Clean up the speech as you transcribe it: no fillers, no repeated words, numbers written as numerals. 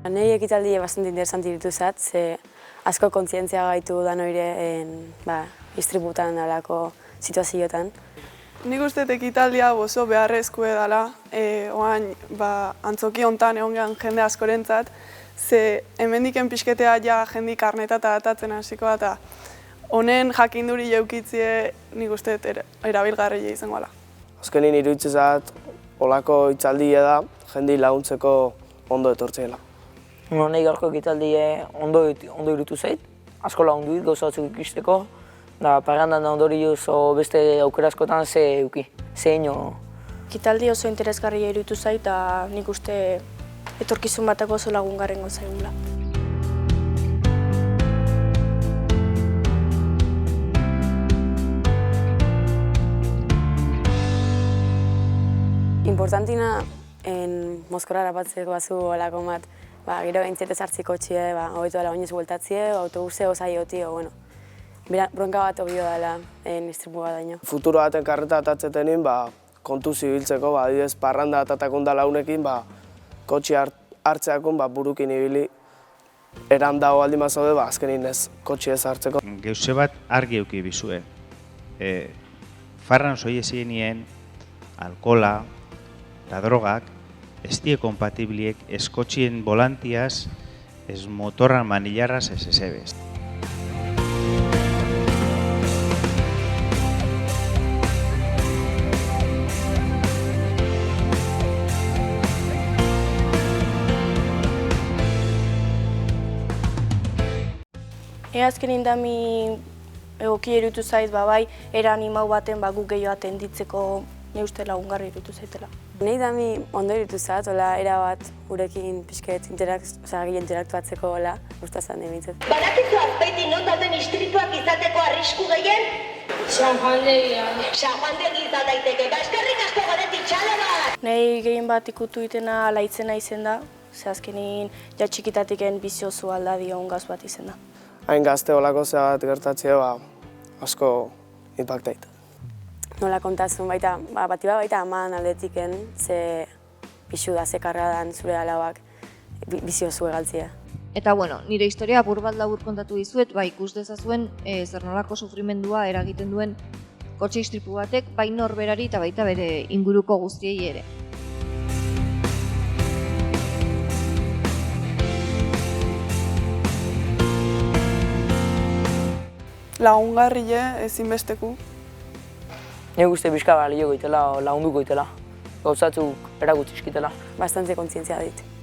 Nei ekitaldi bastante interesanti ditu zat, ze asko kontzientzia gaitu da noire istriputan alako situazioetan. Nik uste ekitaldia oso beharrezkoa dela, oain antzoki hontan egon gehan jende askorentzat, ze hemendiken pixketea ja jendik karneta eta datatzen hasiko da, eta honen jakinduri jaukitzie nik uste erabilgarria izango dela. Azkenin iruditzezat, olako hitzaldia da, jendi laguntzeko ondo etortzeela. Nahi gaurko ekitaldia ondo iruditu zait, asko lagundu dit gauza batzuk ikisteko, da parandan ondorioz beste aukera askotan ze eduki, ze ino. Ekitaldi oso interesgarria iruditu zait, eta nik uste etorkizun batako oso lagungarrengo zaigula. Importantina Moskorara batzeko bazu olako bat, gero behintzete zartziko txie, hobetu dela oinez bueltatzie, autobuse osai oti, bronka bat obio dela istripu bat daño. Futuro baten karreta atatzetenin, kontu zibiltzeko, adibidez parranda atatakun da launekin, kotxe hartzeakun burukin ibili erandago aldi mazaude, azkenin ez kotxe ez hartzeko. Geuze bat argi euki bizue. Farran soie zienien, alkola eta drogak, ez die kompatibliek ez kotxien volantiaz, ez motorran manillarraz ez ezebez. Azken indami egoki iruditu zait, era animau baten guk gehiago atenditzeko ne uste lagungarri iruditu zaitela. Nei dami ondo iruditu zat, erabat gurekin pixket interaktuatzeko gustazan egitzen. Badakizu Azpeitin non dauden istrituak izateko arrisku gehien? San Juandegia. San Juandegi izan daiteke, eskerrik asko goretik txalo bat! Nei gehien bat ikutu itena laitzena izen da, ze azkenin ja txikitatiken biziozu aldadio ongaz bat izen da. Hain gazte olako zea bat gertatzea, asko impactait. Nola kontazun bati baita aman aldetiken, ze pixu da, ze karradan zure alabak biziozu egaltzia. Eta nire historia apur bat labur kontatu dizuet, ikus dezazuen zer nolako sufrimendua eragiten duen kotxe istripu batek, bai norberari eta baita bere inguruko guztiei ere. Lagungarrie ezinbesteku. Nik uste pixka balio goitela, lagunduko goitela, gauzatzuk erakutsi eskitela. Bastante kontzientzia dit.